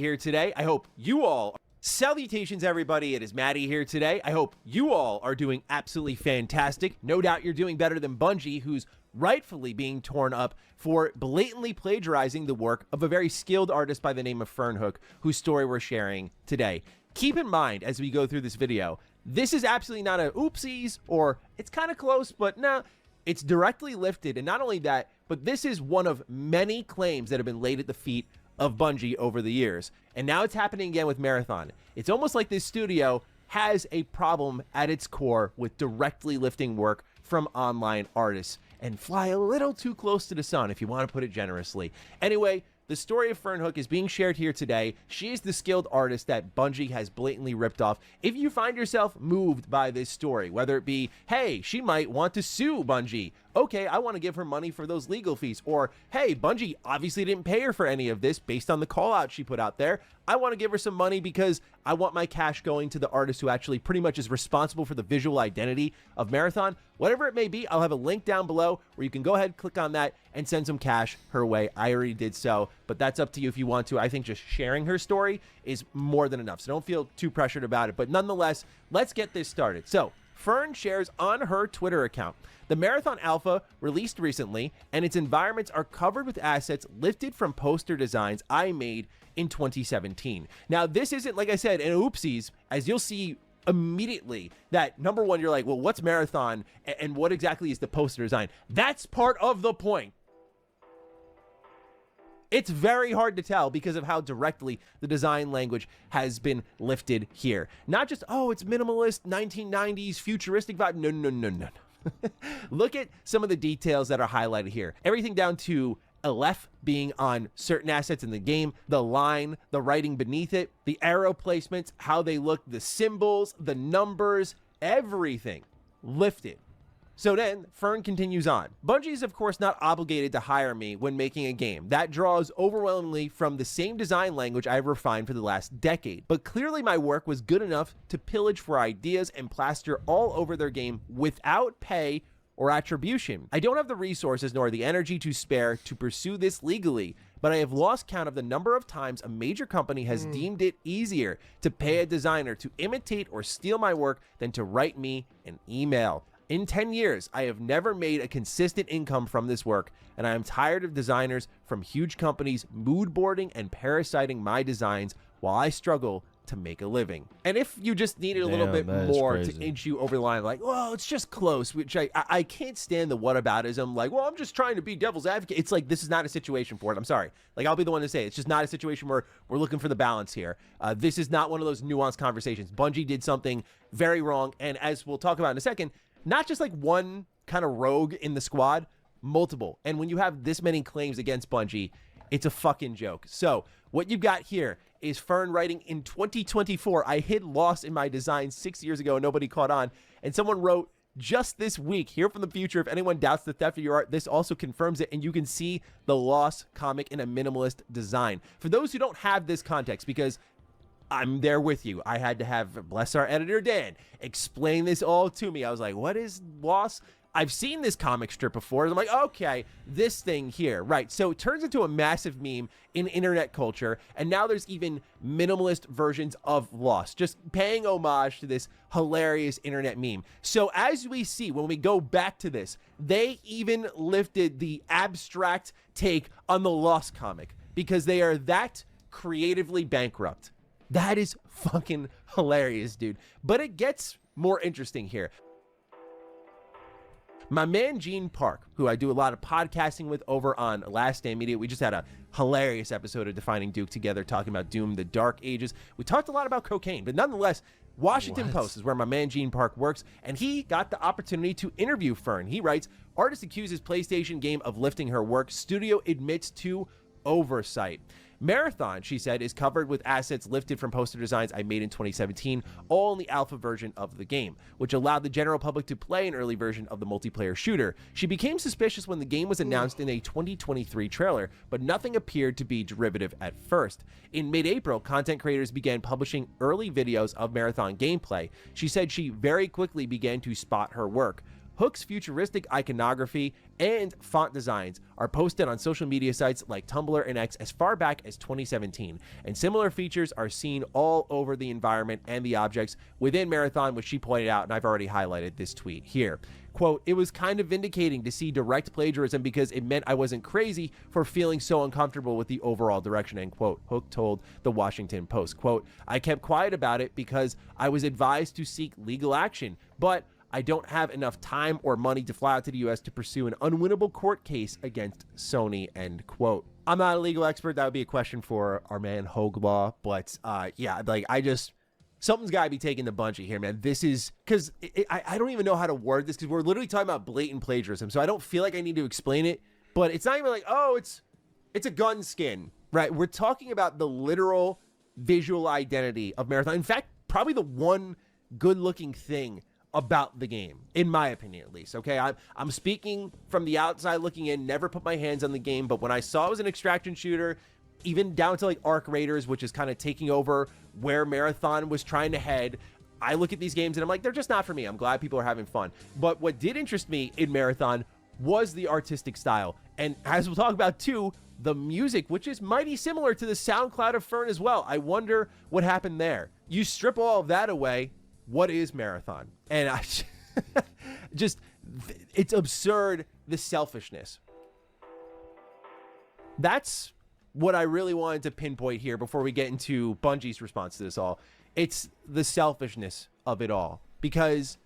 here today. I hope you all... Salutations, everybody. It is Maddie here today. I hope you all are doing absolutely fantastic. No doubt you're doing better than Bungie, who's rightfully being torn up for blatantly plagiarizing the work of a very skilled artist by the name of Fernhook, whose story we're sharing today. Keep in mind, as we go through this video, this is absolutely not a oopsies, or it's kind of close, but no, it's directly lifted. And not only that, but this is one of many claims that have been laid at the feet of Bungie over the years. And now it's happening again with Marathon. It's almost like this studio has a problem at its core with directly lifting work from online artists and fly a little too close to the sun, if you want to put it generously. Anyway, the story of Fernhook is being shared here today. She is the skilled artist that Bungie has blatantly ripped off. If you find yourself moved by this story, whether it be, hey, she might want to sue Bungie. Okay, I want to give her money for those legal fees. Or, hey, Bungie obviously didn't pay her for any of this based on the call out she put out there. I want to give her some money because I want my cash going to the artist who actually pretty much is responsible for the visual identity of Marathon. Whatever it may be, I'll have a link down below where you can go ahead, click on that, and send some cash her way. I already did so, but that's up to you if you want to. I think just sharing her story is more than enough, so don't feel too pressured about it. But nonetheless, let's get this started. So, Fern shares on her Twitter account. The Marathon Alpha released recently, and its environments are covered with assets lifted from poster designs I made in 2017. Now, this isn't, like I said, an oopsies, as you'll see immediately that, number one, you're like, well, what's Marathon, and what exactly is the poster design? That's part of the point. It's very hard to tell because of how directly the design language has been lifted here. Not just, oh, it's minimalist, 1990s, futuristic vibe. No, no, no, no. Look at some of the details that are highlighted here. Everything down to Aleph being on certain assets in the game, the line, the writing beneath it, the arrow placements, how they look, the symbols, the numbers, everything lifted. So then, Fern continues on. Bungie is, of course, not obligated to hire me when making a game. That draws overwhelmingly from the same design language I have refined for the last decade. But clearly my work was good enough to pillage for ideas and plaster all over their game without pay or attribution. I don't have the resources nor the energy to spare to pursue this legally, but I have lost count of the number of times a major company has deemed it easier to pay a designer to imitate or steal my work than to write me an email. In 10 years, I have never made a consistent income from this work, and I am tired of designers from huge companies mood boarding and parasiting my designs while I struggle to make a living. And if you just needed a little bit more to inch you over the line, like, well, it's just close, which I can't stand the whataboutism, like, well, I'm just trying to be devil's advocate. It's like, this is not a situation for it. I'm sorry. Like, I'll be the one to say it. It's just not a situation where we're looking for the balance here. This is not one of those nuanced conversations. Bungie did something very wrong, and as we'll talk about in a second, not just like one kind of rogue in the squad, multiple. And when you have this many claims against Bungie, it's a fucking joke. So what you've got here is Fern writing in 2024, I hid loss in my design 6 years ago and nobody caught on. And someone wrote just this week, here from the future, if anyone doubts the theft of your art, this also confirms it. And you can see the loss comic in a minimalist design. For those who don't have this context, because I'm there with you. I had to have, bless our editor, Dan, explain this all to me. I was like, what is loss? I've seen this comic strip before. I'm like, okay, this thing here. Right. So it turns into a massive meme in internet culture. And now there's even minimalist versions of loss, just paying homage to this hilarious internet meme. So as we see, when we go back to this, they even lifted the abstract take on the loss comic because they are that creatively bankrupt. That is fucking hilarious, dude. But it gets more interesting here. My man Gene Park, who I do a lot of podcasting with over on Last Stand Media, we just had a hilarious episode of Defining Duke together talking about Doom, the Dark Ages. We talked a lot about cocaine, but nonetheless, Washington Post is where my man Gene Park works, and he got the opportunity to interview Fern. He writes, artist accuses PlayStation game of lifting her work. Studio admits to oversight. Marathon, she said, is covered with assets lifted from poster designs I made in 2017, all in the alpha version of the game, which allowed the general public to play an early version of the multiplayer shooter. She became suspicious when the game was announced in a 2023 trailer, but nothing appeared to be derivative at first. In mid-April, content creators began publishing early videos of Marathon gameplay. She said she very quickly began to spot her work. Hook's futuristic iconography and font designs are posted on social media sites like Tumblr and X as far back as 2017, and similar features are seen all over the environment and the objects within Marathon, which she pointed out, and I've already highlighted this tweet here. Quote, "It was kind of vindicating to see direct plagiarism because it meant I wasn't crazy for feeling so uncomfortable with the overall direction," end quote. Hook told the Washington Post. Quote, "I kept quiet about it because I was advised to seek legal action, but I don't have enough time or money to fly out to the US to pursue an unwinnable court case against Sony," end quote. I'm not a legal expert. That would be a question for our man Hoglaw, but yeah, like something's got to be taking the Bungie here, man. This is because I don't even know how to word this because we're literally talking about blatant plagiarism. So I don't feel like I need to explain it, but it's not even like, oh, it's a gun skin, right? We're talking about the literal visual identity of Marathon. In fact, probably the one good looking thing about the game, in my opinion, at least. Okay, I'm speaking from the outside looking in, never put my hands on the game, but when I saw it was an extraction shooter, even down to like Arc Raiders, which is kind of taking over where Marathon was trying to head, I look at these games and I'm like, they're just not for me. I'm glad people are having fun. But what did interest me in Marathon was the artistic style. And as we'll talk about too, the music, which is mighty similar to the SoundCloud of Fern as well. I wonder what happened there. You strip all of that away, what is Marathon? And I just, it's absurd, the selfishness. That's what I really wanted to pinpoint here before we get into Bungie's response to this all. It's the selfishness of it all. Because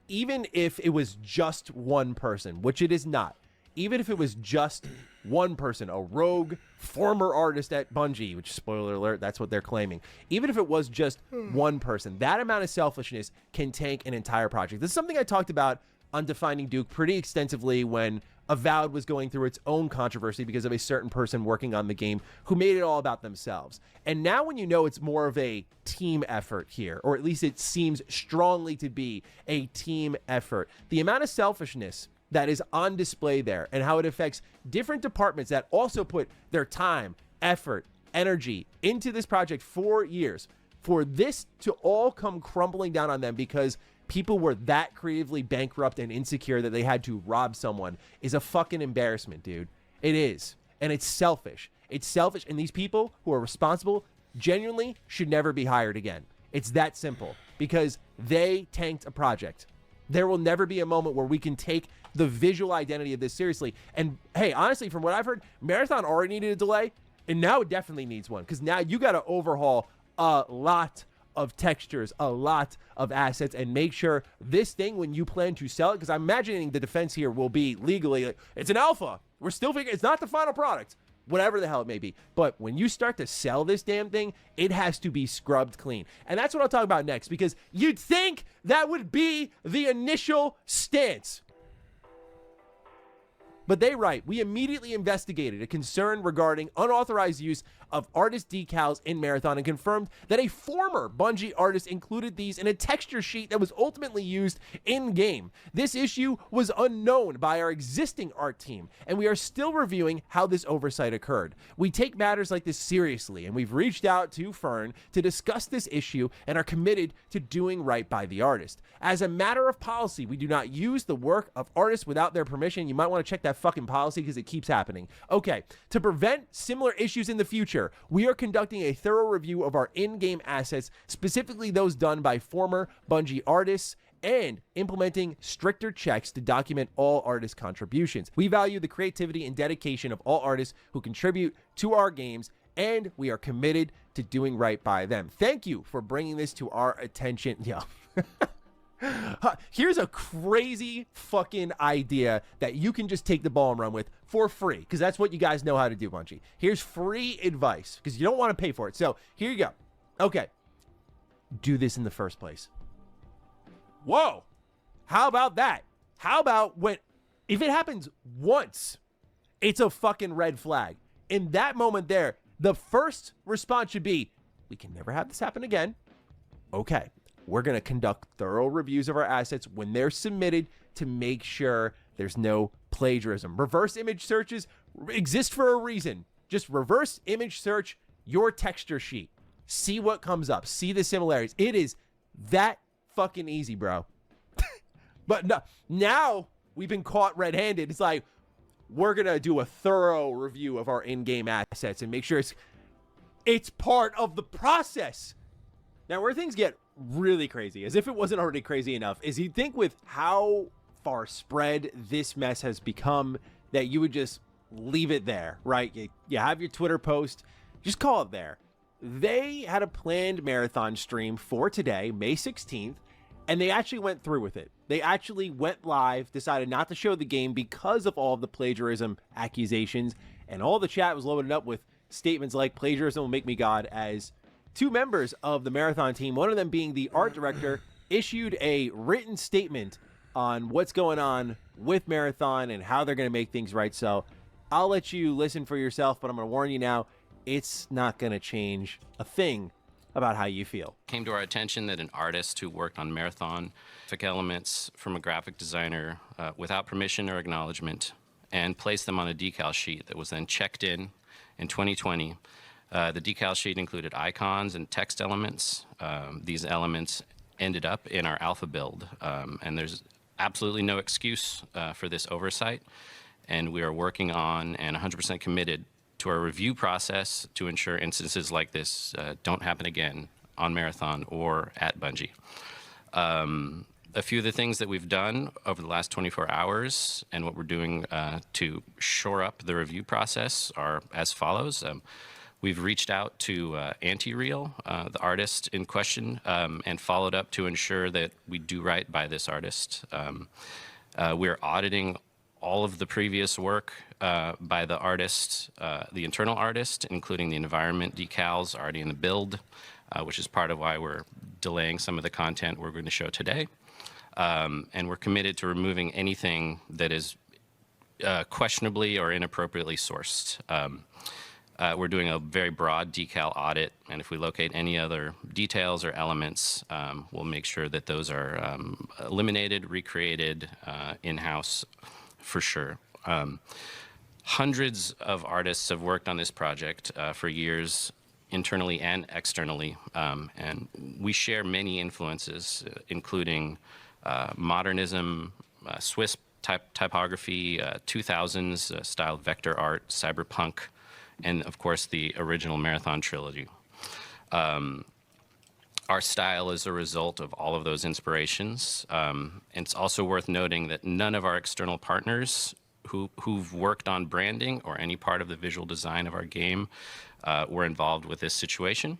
even if it was just one person, which it is not, even if it was just one person, a rogue former artist at Bungie, which, spoiler alert, that's what they're claiming. Even if it was just one person, that amount of selfishness can tank an entire project. This is something I talked about on Defining Duke pretty extensively when Avowed was going through its own controversy because of a certain person working on the game who made it all about themselves. And now when you know it's more of a team effort here, or at least it seems strongly to be a team effort, the amount of selfishness that is on display there and how it affects different departments that also put their time, effort, energy into this project for years, for this to all come crumbling down on them because people were that creatively bankrupt and insecure that they had to rob someone, is a fucking embarrassment, dude. It is. And it's selfish. It's selfish. And these people who are responsible genuinely should never be hired again. It's that simple because they tanked a project. There will never be a moment where we can take the visual identity of this seriously. And hey, honestly, from what I've heard, Marathon already needed a delay, and now it definitely needs one because now you got to overhaul a lot of textures, a lot of assets, and make sure this thing, when you plan to sell it, because I'm imagining the defense here will be legally, like, it's an alpha. We're still figuring, it's not the final product, whatever the hell it may be. But when you start to sell this damn thing, it has to be scrubbed clean. And that's what I'll talk about next, because you'd think that would be the initial stance. But they write, "We immediately investigated a concern regarding unauthorized use of artist decals in Marathon and confirmed that a former Bungie artist included these in a texture sheet that was ultimately used in-game. This issue was unknown by our existing art team, and we are still reviewing how this oversight occurred. We take matters like this seriously, and we've reached out to Fern to discuss this issue and are committed to doing right by the artist. As a matter of policy, we do not use the work of artists without their permission." You might want to check that fucking policy because it keeps happening. Okay, "To prevent similar issues in the future, we are conducting a thorough review of our in-game assets, specifically those done by former Bungie artists, and implementing stricter checks to document all artist contributions. We value the creativity and dedication of all artists who contribute to our games, and we are committed to doing right by them. Thank you for bringing this to our attention." Yeah. Here's a crazy fucking idea that you can just take the ball and run with for free, because that's what you guys know how to do, Bungie. Here's free advice, because you don't want to pay for it. So here you go. Okay. Do this in the first place. Whoa. How about that? How about if it happens once, it's a fucking red flag. In that moment there, the first response should be, we can never have this happen again. Okay. We're going to conduct thorough reviews of our assets when they're submitted to make sure there's no plagiarism. Reverse image searches exist for a reason. Just reverse image search your texture sheet. See what comes up. See the similarities. It is that fucking easy, bro. But no, now we've been caught red-handed. It's like, we're going to do a thorough review of our in-game assets and make sure it's part of the process. Now, where things get really crazy, as if it wasn't already crazy enough, is you'd think with how far spread this mess has become that you would just leave it there, right? You have your Twitter post, just call it there. They had a planned marathon stream for today, May 16th, and they actually went through with it. They actually went live, decided not to show the game because of all of the plagiarism accusations, and all the chat was loaded up with statements like plagiarism will make me God, as two members of the marathon team, one of them being the art director, issued a written statement on what's going on with marathon and how they're going to make things right. So I'll let you listen for yourself, but I'm going to warn you now, it's not going to change a thing about how you feel. Came to our attention that an artist who worked on marathon took elements from a graphic designer without permission or acknowledgement and placed them on a decal sheet that was then checked in 2020. The decal sheet included icons and text elements. These elements ended up in our alpha build, and there's absolutely no excuse for this oversight, and we are working on and 100% committed to our review process to ensure instances like this don't happen again on Marathon or at Bungie. A few of the things that we've done over the last 24 hours and what we're doing to shore up the review process are as follows. We've reached out to Anti-Real, the artist in question, and followed up to ensure that we do right by this artist. We're auditing all of the previous work by the artist, the internal artist, including the environment decals already in the build, which is part of why we're delaying some of the content we're going to show today. And we're committed to removing anything that is questionably or inappropriately sourced. We're doing a very broad decal audit, and if we locate any other details or elements, we'll make sure that those are eliminated, recreated in-house for sure. Hundreds of artists have worked on this project for years, internally and externally, and we share many influences, including modernism, Swiss typography, 2000s style vector art, cyberpunk, and of course the original Marathon trilogy. Our style is a result of all of those inspirations. And it's also worth noting that none of our external partners who've worked on branding or any part of the visual design of our game were involved with this situation.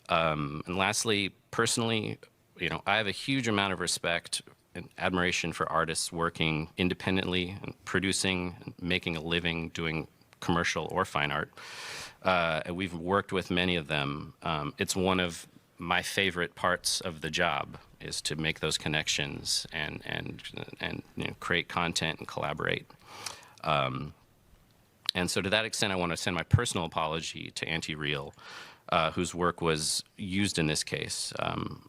And lastly, personally, I have a huge amount of respect and admiration for artists working independently and producing, and making a living doing commercial or fine art. And we've worked with many of them. It's one of my favorite parts of the job is to make those connections and create content and collaborate. And so to that extent, I want to send my personal apology to Anti-Real, whose work was used in this case.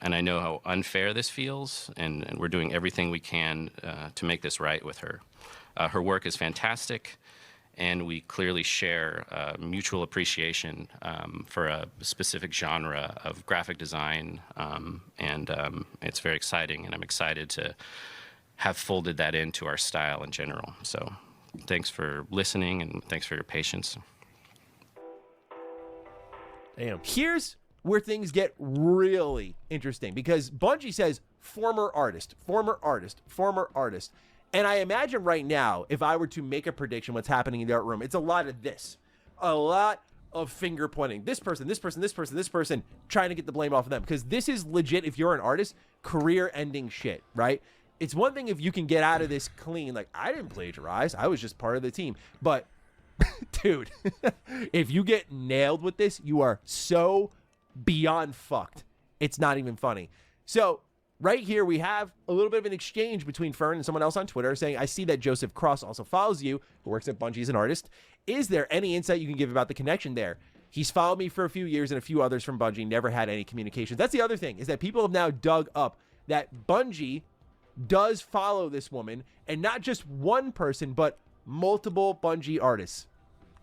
And I know how unfair this feels, and we're doing everything we can to make this right with her. Her work is fantastic, and we clearly share mutual appreciation for a specific genre of graphic design, and it's very exciting, and I'm excited to have folded that into our style in general. So thanks for listening, and thanks for your patience. Damn. Here's where things get really interesting, because Bungie says former artist, former artist, former artist. And I imagine right now, if I were to make a prediction what's happening in the art room, it's a lot of this. A lot of finger pointing. This person, this person, this person, this person, trying to get the blame off of them. Because this is legit, if you're an artist, career-ending shit, right? It's one thing if you can get out of this clean, like, I didn't plagiarize, I was just part of the team. But, dude, if you get nailed with this, you are so beyond fucked. It's not even funny. So, right here, we have a little bit of an exchange between Fern and someone else on Twitter saying, I see that Joseph Cross also follows you, who works at Bungie as an artist. Is there any insight you can give about the connection there? He's followed me for a few years, and a few others from Bungie never had any communications. That's the other thing, is that people have now dug up that Bungie does follow this woman, and not just one person, but multiple Bungie artists.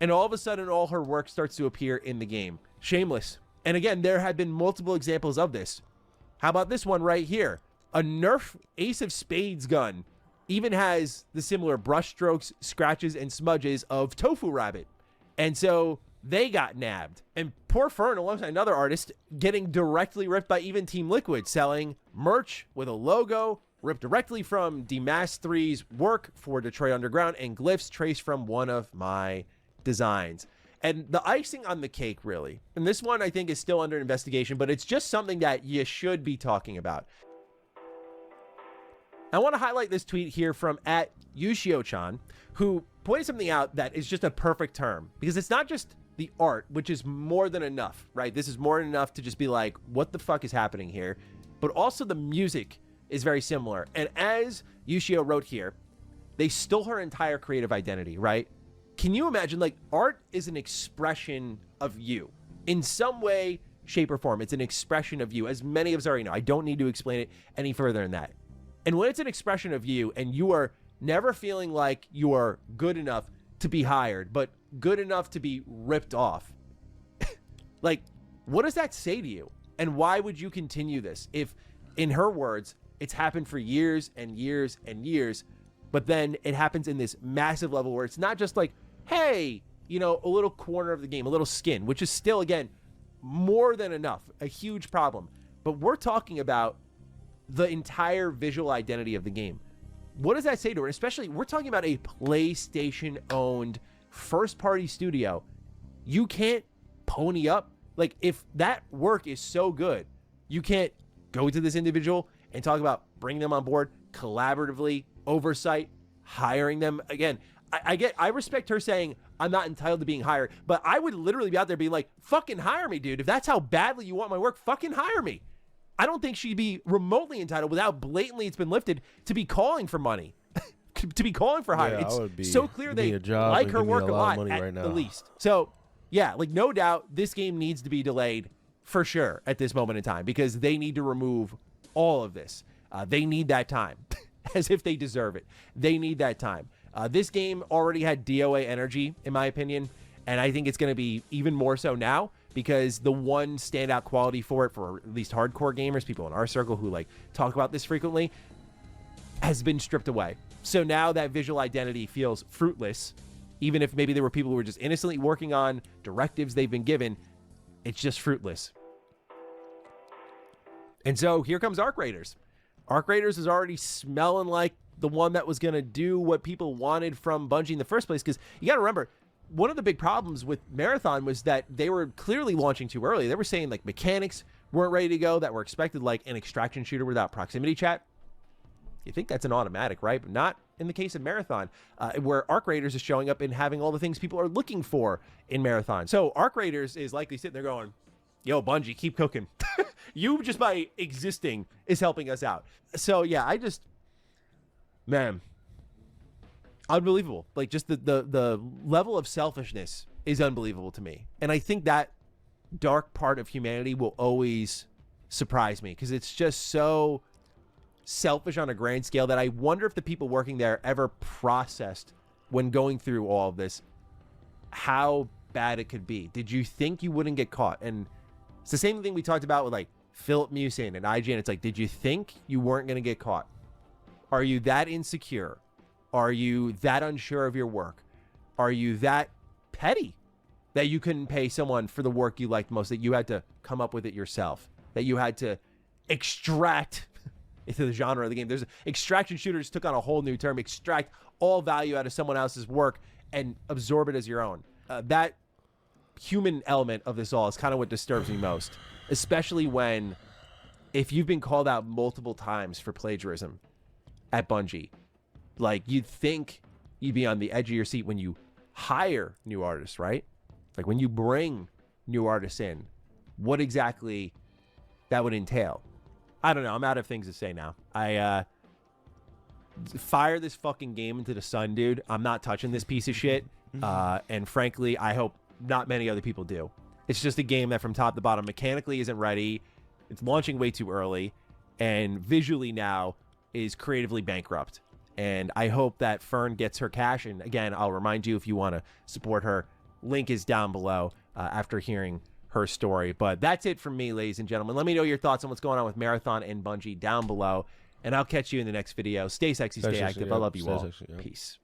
And all of a sudden, all her work starts to appear in the game. Shameless. And again, there have been multiple examples of this. How about this one right here? A Nerf Ace of Spades gun even has the similar brush strokes, scratches, and smudges of Tofu Rabbit. And so they got nabbed. And poor Fern, alongside another artist, getting directly ripped by even Team Liquid, selling merch with a logo ripped directly from Demass 3's work for Detroit Underground and glyphs traced from one of my designs. And the icing on the cake, really, and this one I think is still under investigation, but it's just something that you should be talking about. I want to highlight this tweet here from @Yushio-chan, who pointed something out that is just a perfect term, because it's not just the art, which is more than enough, right? This is more than enough to just be like, what the fuck is happening here? But also the music is very similar. And as Yushio wrote here, they stole her entire creative identity, right? Can you imagine, like, art is an expression of you in some way, shape, or form. It's an expression of you, as many of us already know. I don't need to explain it any further than that. And when it's an expression of you and you are never feeling like you are good enough to be hired, but good enough to be ripped off, like, what does that say to you? And why would you continue this if, in her words, it's happened for years and years and years, but then it happens in this massive level where it's not just like, hey, you know, a little corner of the game, a little skin, which is still, again, more than enough, a huge problem. But we're talking about the entire visual identity of the game. What does that say to her? Especially, we're talking about a PlayStation-owned first-party studio. You can't pony up. Like, if that work is so good, you can't go to this individual and talk about bringing them on board collaboratively, oversight, hiring them. Again, I respect her saying, I'm not entitled to being hired, but I would literally be out there being like, fucking hire me, dude. If that's how badly you want my work, fucking hire me. I don't think she'd be remotely entitled, without blatantly it's been lifted, to be calling for money, to be calling for hire. It's so clear they like her work a lot at the least. So yeah, like, no doubt this game needs to be delayed for sure at this moment in time, because they need to remove all of this. They need that time as if they deserve it. They need that time. This game already had DOA energy, in my opinion, and I think it's going to be even more so now, because the one standout quality for it, for at least hardcore gamers, people in our circle who like talk about this frequently, has been stripped away. So now that visual identity feels fruitless, even if maybe there were people who were just innocently working on directives they've been given. It's just fruitless. And so here comes Arc Raiders. Arc Raiders is already smelling like the one that was going to do what people wanted from Bungie in the first place, because you got to remember, one of the big problems with Marathon was that they were clearly launching too early. They were saying like mechanics weren't ready to go, that were expected, like an extraction shooter without proximity chat. You think that's an automatic, right? But not in the case of Marathon, where Arc Raiders is showing up and having all the things people are looking for in Marathon. So Arc Raiders is likely sitting there going, yo, Bungie, keep cooking. You just by existing is helping us out. So yeah, man, unbelievable. Like, just the level of selfishness is unbelievable to me. And I think that dark part of humanity will always surprise me, because it's just so selfish on a grand scale that I wonder if the people working there ever processed, when going through all of this, how bad it could be. Did you think you wouldn't get caught? And it's the same thing we talked about with like Philip Musin and IGN. It's like, did you think you weren't going to get caught? Are you that insecure? Are you that unsure of your work? Are you that petty that you couldn't pay someone for the work you liked most, that you had to come up with it yourself, that you had to extract into the genre of the game? There's extraction shooters took on a whole new term, extract all value out of someone else's work and absorb it as your own. That human element of this all is kind of what disturbs me most, especially when, if you've been called out multiple times for plagiarism at Bungie, like, you'd think you'd be on the edge of your seat when you hire new artists, right? Like, when you bring new artists in, what exactly that would entail. I don't know. I'm out of things to say now. I fire this fucking game into the sun, dude. I'm not touching this piece of shit. And frankly, I hope not many other people do. It's just a game that from top to bottom mechanically isn't ready. It's launching way too early, and visually now is creatively bankrupt. And I hope that Fern gets her cash. And again, I'll remind you, if you want to support her, link is down below after hearing her story. But that's it from me, ladies and gentlemen. Let me know your thoughts on what's going on with Marathon and Bungie down below. And I'll catch you in the next video. Stay sexy, stay active. I love you Stay all. sexy, yeah. Peace.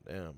Damn.